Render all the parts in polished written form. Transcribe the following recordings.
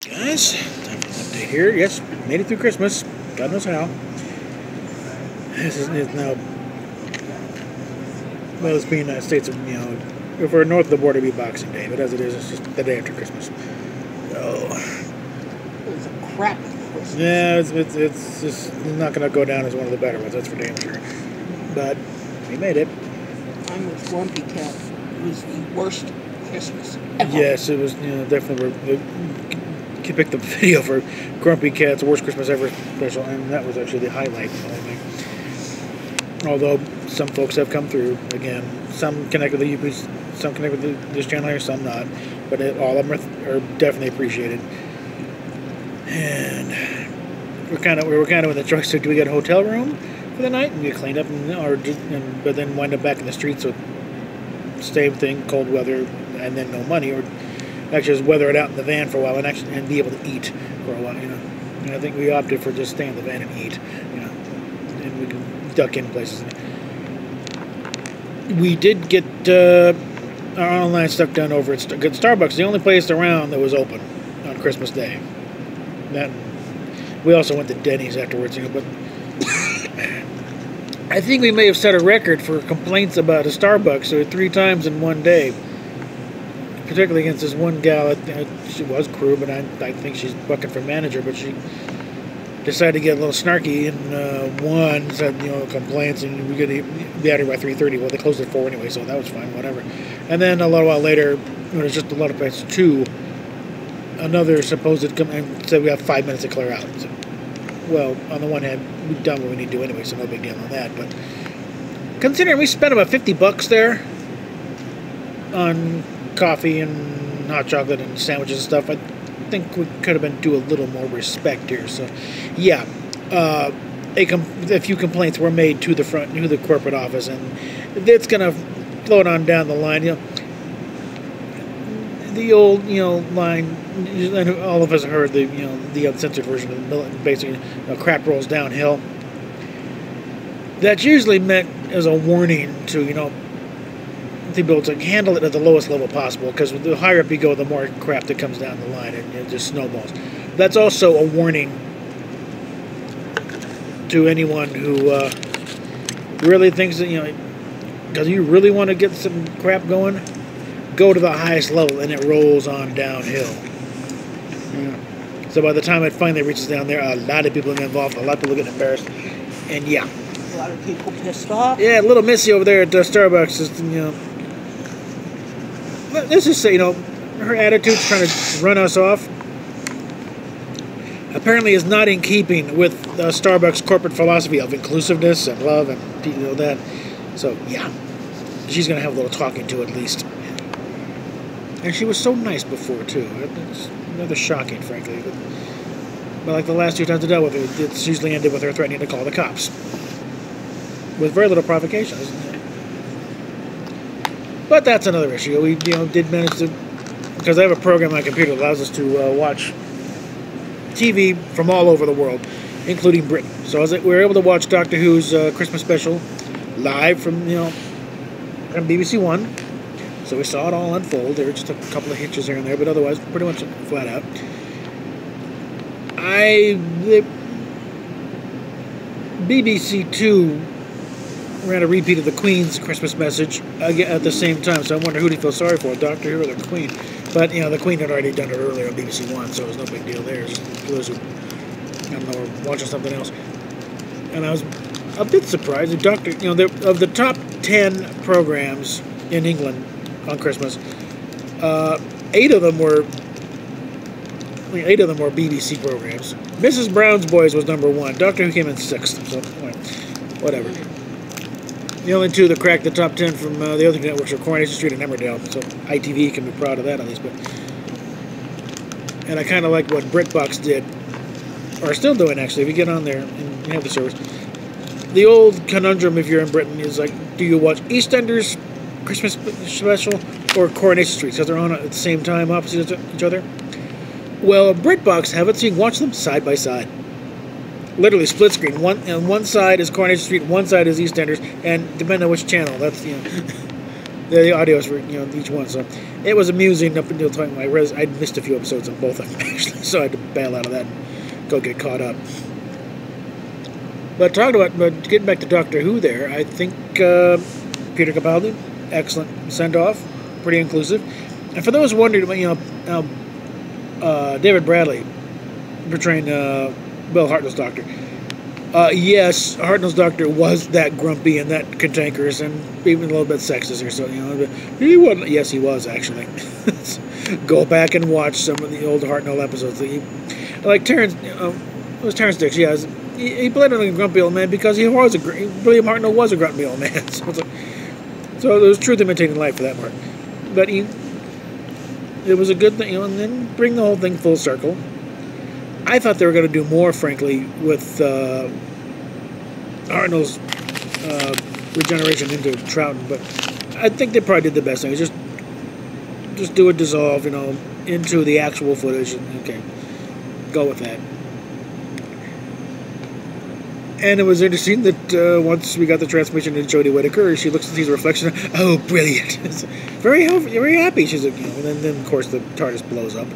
Guys, time for an update here. Yes, made it through Christmas. God knows how. This is now, well, it's being United States, if we're north of the border, it'd be Boxing Day, but as it is, it's just the day after Christmas. So, It was a crap Christmas. yeah, it's just not going to go down as one of the better ones, that's for damn sure. But we made it. I'm with Grumpy Cat. It was the worst Christmas ever. Yes, it was, definitely. You picked the video for Grumpy Cat's Worst Christmas Ever special, and that was actually the highlight of the whole thing. Although some folks have come through, again, some connect with the UP, some connect with this channel here, some not, but all of them are definitely appreciated. And we were kind of in the choice: so do we get a hotel room for the night and get cleaned up, but then wind up back in the streets with same thing, cold weather, and then no money, or actually just weather it out in the van for a while and be able to eat for a while, And I think we opted for just staying in the van and eat, and we can duck in places. We did get our online stuff done over at Starbucks, the only place around that was open on Christmas Day. We also went to Denny's afterwards, but I think we may have set a record for complaints about a Starbucks 3 times in one day. Particularly against this one gal. She was crew, but I think she's bucking for manager, but she decided to get a little snarky and said, complaints, and we could be out here by 3:30. Well, they closed at 4 anyway, so that was fine, whatever. And then a little while later, when it was just a lot of places, 2, another supposed and said we have 5 minutes to clear out. So, well, on the one hand, we've done what we need to do anyway, so no big deal on that. But considering we spent about $50 there on coffee and hot chocolate and sandwiches and stuff, I think we could have been do a little more respect here. So, yeah, a few complaints were made to the corporate office, and it's gonna float on down the line. The old line, and all of us heard the uncensored version of the basically crap rolls downhill. That's usually meant as a warning to people to handle it at the lowest level possible, because the higher up you go, the more crap that comes down the line, and it just snowballs. That's also a warning to anyone who really thinks that, because you really want to get some crap going, go to the highest level, and it rolls on downhill. So by the time it finally reaches down there, a lot of people get involved, a lot of people get embarrassed, and yeah. A lot of people pissed off. Yeah, little Missy over there at Starbucks is, let's just say, her attitude's trying to run us off. Apparently is not in keeping with Starbucks' corporate philosophy of inclusiveness and love and that. So, yeah. She's going to have a little talking to at least. And she was so nice before, too. It's rather shocking, frankly. But like the last 2 times I dealt with her, it's usually ended with her threatening to call the cops. With very little provocation. But that's another issue. We did manage to, because I have a program on my computer that allows us to watch TV from all over the world, including Britain. So we were able to watch Doctor Who's Christmas special live from BBC One. So we saw it all unfold. There were just a couple of hitches here and there, but otherwise pretty much flat out. The BBC Two ran a repeat of the Queen's Christmas message at the same time, so I wonder who do you feel sorry for, Doctor Who or the Queen? But, the Queen had already done it earlier on BBC One, so it was no big deal there. Just for those who, were watching something else. And I was a bit surprised. Of the top 10 programs in England on Christmas, 8 of them were BBC programs. Mrs. Brown's Boys was number 1. Doctor Who came in 6th, so whatever. The only 2 that cracked the top 10 from the other networks are Coronation Street and Emmerdale, so ITV can be proud of that at least. And I kind of like what BritBox did, or still doing actually, if you get on there and you have the service. The old conundrum, if you're in Britain, is like, do you watch EastEnders Christmas special or Coronation Street, because they're on at the same time opposite each other? Well, BritBox have it so you can watch them side by side. Literally split screen. One side is Coronation Street, one side is EastEnders, and depending on which channel, that's The audios for each one, so it was amusing up until the time I missed a few episodes of both of them actually, so I had to bail out of that and go get caught up. But getting back to Doctor Who, there, I think Peter Capaldi, excellent send off, pretty inclusive, and for those wondering, David Bradley portraying Bill Hartnell's Doctor. Yes, Hartnell's Doctor was that grumpy and that cantankerous and even a little bit sexist here. So he wasn't. Yes, he was actually. Go back and watch some of the old Hartnell episodes. Like Terrence, it was Terrence Dix. Yeah, he played a grumpy old man because William Hartnell was a grumpy old man. So there was truth imitating life for that part. But it was a good thing, and then bring the whole thing full circle. I thought they were going to do more, frankly, with Hartnell's regeneration into Troughton, but I think they probably did the best thing. Just do a dissolve, into the actual footage, and okay, go with that. And it was interesting that once we got the transmission to Jodie Whittaker, she looks and sees a reflection. Oh, brilliant! Very happy. She's like, and then of course the TARDIS blows up.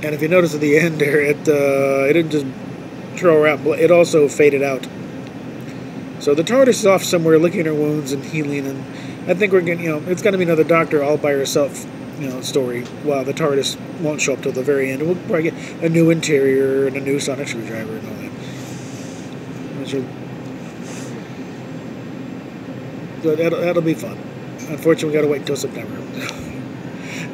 And if you notice at the end there, it didn't just throw her out. It also faded out. So the TARDIS is off somewhere, licking her wounds and healing. And I think we're getting, it's going to be another Doctor all by herself, story. While the TARDIS won't show up till the very end. We'll probably get a new interior and a new sonic screwdriver and all that. So that'll be fun. Unfortunately, we got to wait until September.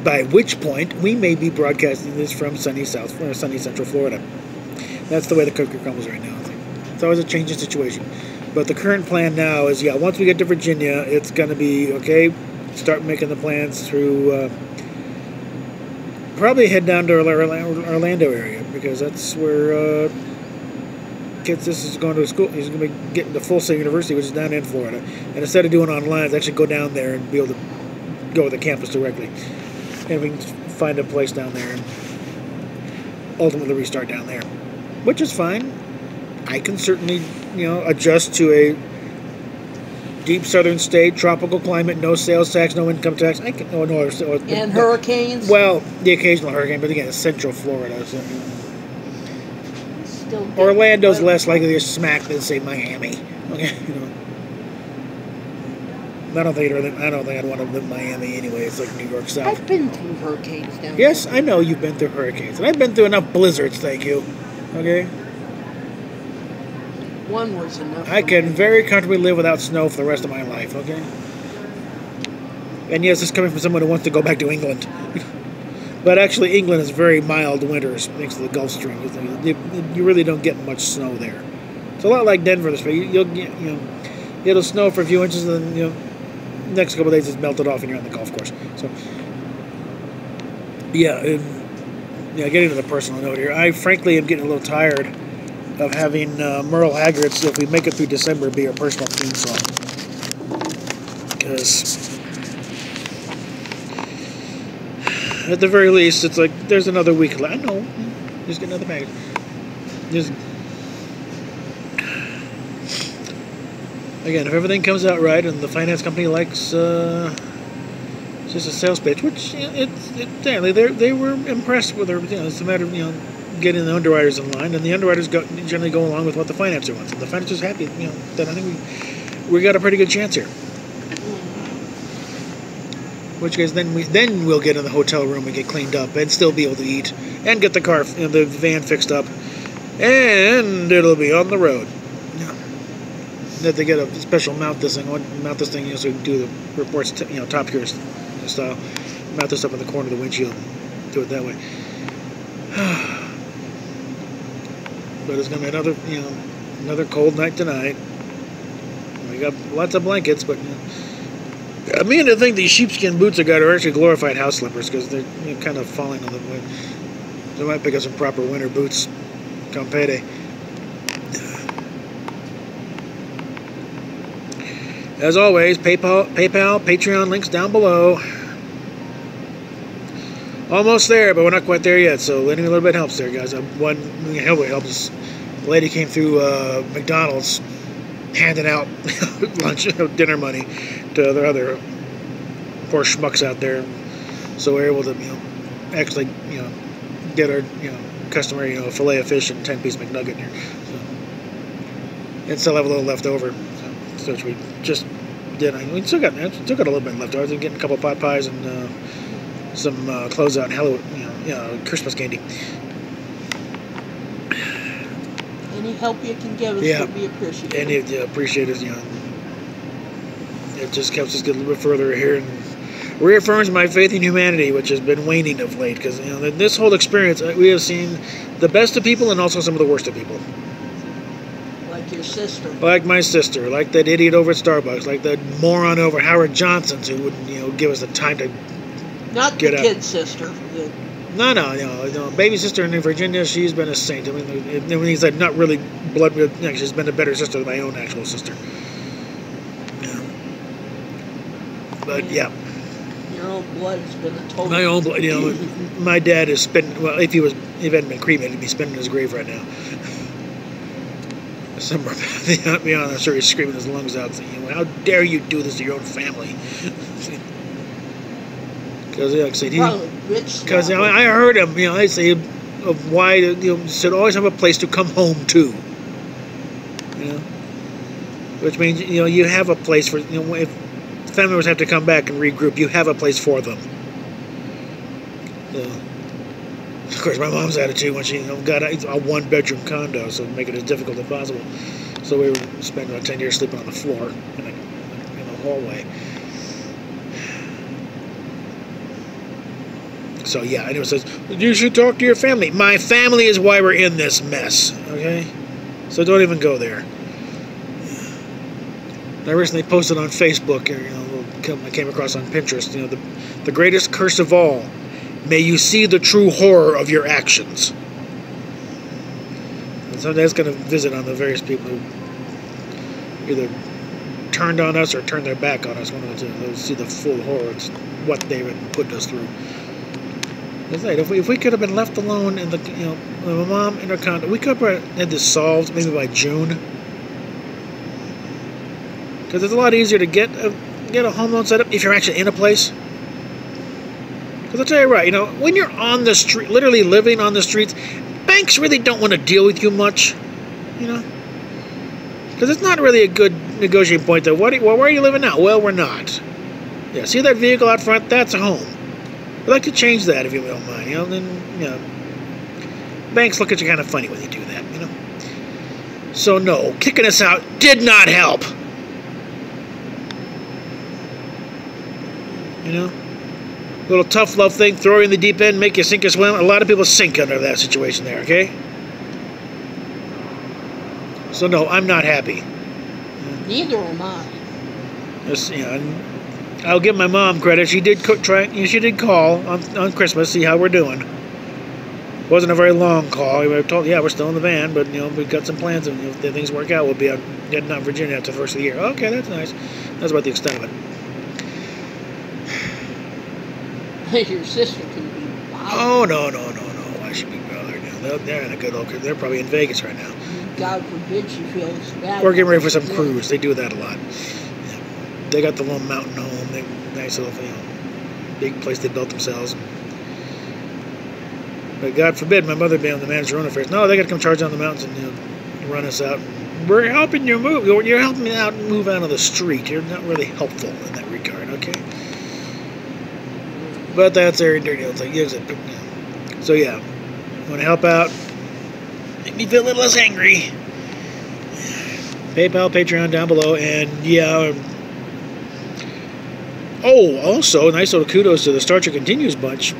By which point, we may be broadcasting this from sunny Central Florida. That's the way the cookie crumbles right now. It's always a changing situation. But the current plan now is, once we get to Virginia, it's going to be, okay, start making the plans through, probably head down to Orlando area, because that's where Kitsis is going to school. He's going to be getting to Full Sail University, which is down in Florida. And instead of doing it online, it's actually go down there and be able to go to the campus directly. And we can find a place down there and ultimately restart down there, which is fine. I can certainly, adjust to a deep southern state, tropical climate, no sales tax, no income tax. And hurricanes. Well, the occasional hurricane, but again, it's Central Florida. So, Orlando's less likely to smack than say Miami. Okay, I don't think I'd want to live in Miami anyway. It's like New York South. I've been through hurricanes down Yes, there. I know you've been through hurricanes. And I've been through enough blizzards, thank you. Okay? One was enough. I can very comfortably live without snow for the rest of my life, okay? And yes, it's coming from someone who wants to go back to England. But actually, England has very mild winters thanks to the Gulf Stream. You really don't get much snow there. It's a lot like Denver this way. It'll snow for a few inches, and then next couple of days it's melted off, and you're on the golf course. So, getting to the personal note here, I frankly am getting a little tired of having Merle Haggard's "If We Make It Through December" be our personal theme song, because at the very least, it's like there's another week left. I know, just get another bag. Again, if everything comes out right and the finance company likes just a sales pitch, which they were impressed with everything. It's a matter of getting the underwriters in line, and the underwriters generally go along with what the financer wants. And the financer's happy, then I think we got a pretty good chance here. Which case, then we'll get in the hotel room and get cleaned up and still be able to eat and get the van fixed up, and it'll be on the road. That they get a special mount this thing, so we can do the reports, Top Gear style. Mount this up in the corner of the windshield. Do it that way. But it's gonna be another cold night tonight. We got lots of blankets, but I mean to think these sheepskin boots I got are actually glorified house slippers, because they're kind of falling on the way. So I might pick up some proper winter boots come payday. As always, PayPal, Patreon links down below. Almost there, but we're not quite there yet, so any little bit helps there, guys. One helps. The lady came through McDonald's handing out lunch, dinner money to their other poor schmucks out there. So we're able to, actually, get our, customary, fillet of fish and 10-piece McNugget here. So, and still have a little left over. So which we just did. We still got a little bit left over. We're getting a couple pot pies and some closeout Halloween, Christmas candy. Any help you can give us would be appreciated. And you appreciate it, It just helps us get a little bit further here and reaffirms my faith in humanity, which has been waning of late. Because this whole experience, we have seen the best of people and also some of the worst of people. Like your sister. Like my sister. Like that idiot over at Starbucks. Like that moron over at Howard Johnson's who wouldn't, give us the time to not get the out. kid sister. No. Baby sister in Virginia, she's been a saint. I mean, he's like not really blood. She's been a better sister than my own actual sister. But yeah. Your own blood has been a total. My own blood, my dad is spending. Well, if he hadn't been cremated, he'd be spinning his grave right now. Somewhere, I'm sure he's screaming his lungs out, saying, "How dare you do this to your own family?" Because, like I said, because I heard him, I say of why should always have a place to come home to, which means you have a place for if family members have to come back and regroup, you have a place for them. Of course, my mom's attitude when she got a one-bedroom condo, so make it as difficult as possible. So we would spend about 10 years sleeping on the floor in the hallway. So yeah, and it says, you should talk to your family. My family is why we're in this mess, okay? So don't even go there. I recently posted on Facebook, I came across on Pinterest, the greatest curse of all, may you see the true horror of your actions. And so that's going to visit on the various people who either turned on us or turned their back on us. One of the two. They'll see the full horror of what they would put us through. If we could have been left alone in my mom in her condo, we could have had this solved maybe by June. Because it's a lot easier to get a home loan set up if you're actually in a place. Because I'll tell you right, when you're on the street, literally living on the streets, banks really don't want to deal with you much, Because it's not really a good negotiating point, though. Where are you living now? Well, we're not. Yeah, see that vehicle out front? That's a home. I'd like to change that if you don't mind, Then, banks look at you kind of funny when you do that, So, no, kicking us out did not help. Little tough love thing, throw you in the deep end, make you sink or swim. A lot of people sink under that situation there, okay? So no, I'm not happy. Neither am I. Just, I'll give my mom credit. She did She did call on Christmas, see how we're doing. Wasn't a very long call. We were told, we're still in the van, but we've got some plans, and if things work out, we'll be heading out Virginia after the first of the year. Okay, that's nice. That's about the extent of it. Your sister can be wild. Oh, no. Why should be bothered now? They're in a good old... They're probably in Vegas right now. God forbid she feels bad. We're getting ready for some cruise. They do that a lot. Yeah. They got the little mountain home. Nice little big place they built themselves. But God forbid my mother be on the manager own affairs. No, they got to come charge down the mountains and run us out. We're helping you move. You're helping me out and move out of the street. You're not really helpful in that regard, okay? But that's their dirty old thing. So yeah, want to help out? Make me feel a little less angry. PayPal, Patreon down below, and yeah. Oh, also nice little kudos to the Star Trek Continues bunch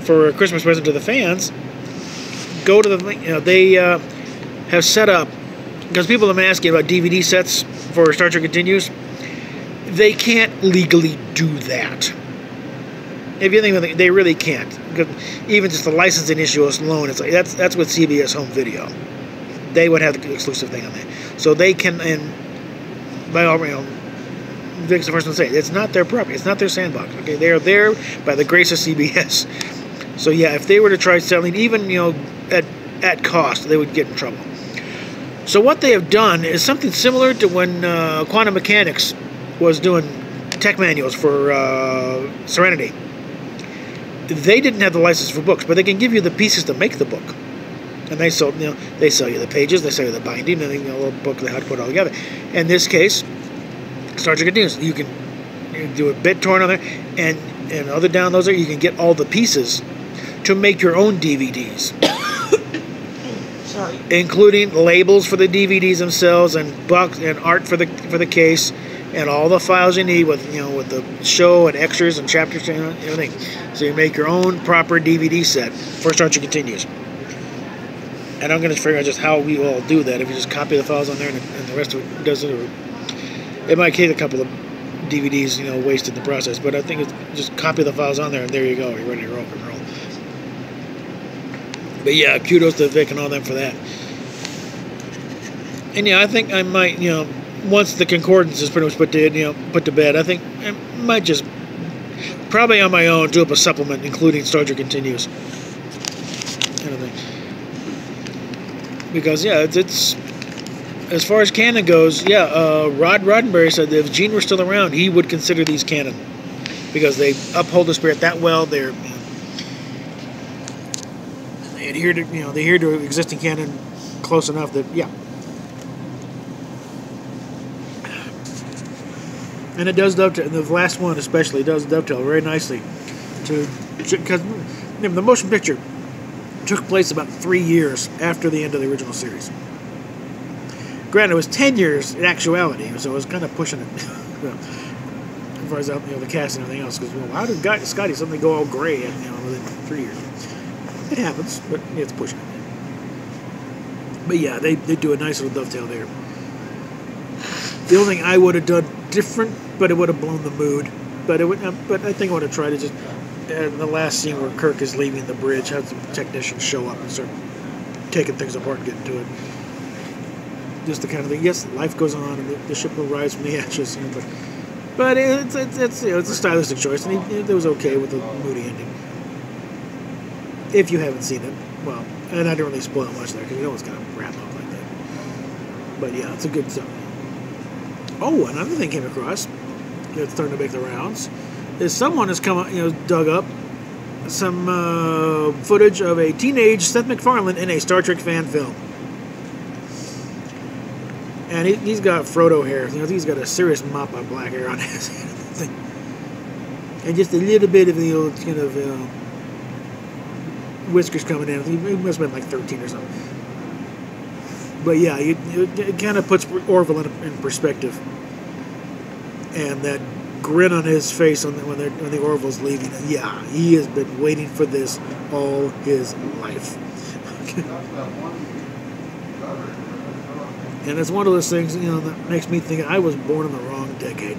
for a Christmas present to the fans. Go to the link. They have set up, because people have been asking about DVD sets for Star Trek Continues. They can't legally do that. If you think about it, they really can't. Because even just the licensing issue alone, it's like that's with CBS Home Video. They would have the exclusive thing on that. So they can, and by all Vic's the first one to say it's not their property, it's not their sandbox. Okay, they are there by the grace of CBS. So yeah, if they were to try selling, even at cost, they would get in trouble. So what they have done is something similar to when Quantum Mechanics was doing tech manuals for Serenity. They didn't have the license for books, but they can give you the pieces to make the book. And they sell, they sell you the pages, they sell you the binding, and a little book on how to put it all together. In this case, Star Trek Continues. You can do a BitTorrent on there, and other downloads there. You can get all the pieces to make your own DVDs. Sorry. Including labels for the DVDs themselves, and box and art for the case, and all the files you need with with the show and extras and chapters and everything. So you make your own proper DVD set for Star Trek Continues. And I'm going to figure out just how we all do that. If you just copy the files on there and the rest of it does it, or it might take a couple of DVDs, wasted in the process. But I think it's just copy the files on there, and there you go. You're ready to rock and roll. But yeah, kudos to Vic and all them for that. And yeah, I think I might, once the concordance is pretty much put to bed, I think I might just probably on my own do up a supplement including Star Trek Continues. Kind of thing. Because yeah, it's as far as canon goes, yeah. Rod Roddenberry said that if Gene were still around, he would consider these canon because they uphold the spirit that well. They adhere to existing canon close enough that yeah. And it does dovetail. The last one especially does dovetail very nicely because the motion picture took place about 3 years after the end of the original series. Granted, it was 10 years in actuality, so it was kind of pushing it. As far as the cast and everything else, because how did Scotty suddenly go all gray within 3 years? It happens, but it's pushing it. But yeah, they do a nice little dovetail there. The only thing I would have done different, but it would have blown the mood. But I think I would have tried to just in the last scene where Kirk is leaving the bridge, have some technicians show up and start taking things apart and getting to it. Just the kind of thing. Yes, life goes on, and the ship will rise from the ashes. But it's a stylistic choice, and it was okay with the moody ending. If you haven't seen it, well, and I didn't really spoil much there because it's kind of wrap up like that. But yeah, it's a good stuff. Oh, another thing came across that's starting to make the rounds is someone has dug up some footage of a teenage Seth MacFarlane in a Star Trek fan film. And he's got Frodo hair. He's got a serious mop of black hair on his head. And just a little bit of the old whiskers coming in. He must have been like 13 or something. But yeah, it kind of puts Orville in perspective. And that grin on his face when the Orville's leaving. Yeah, he has been waiting for this all his life. And it's one of those things, that makes me think I was born in the wrong decade.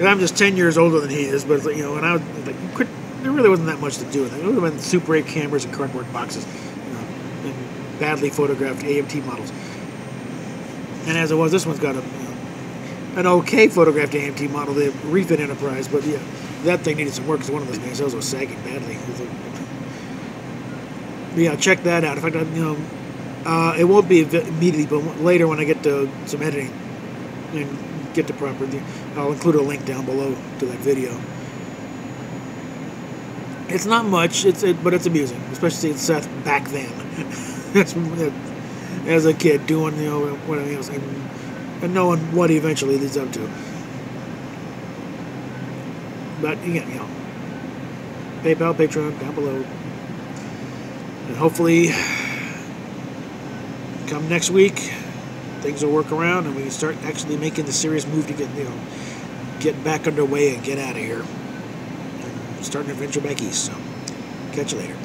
And I'm just 10 years older than he is, but when I was like, there really wasn't that much to do with it. It would have been Super 8 cameras and cardboard boxes, and badly photographed AMT models. And as it was, this one's got an okay photographed AMT model, the Refit Enterprise, but yeah, that thing needed some work because one of those nacelles was sagging badly. Yeah, check that out. In fact, it won't be immediately, but later when I get to some editing and get to proper, I'll include a link down below to that video. It's not much, but it's amusing, especially seeing Seth back then. As a kid doing whatever else, and knowing what he eventually leads up to. But again, PayPal, Patreon down below, and hopefully come next week things will work around and we can start actually making the serious move to get back underway and get out of here and start an adventure back east. So catch you later.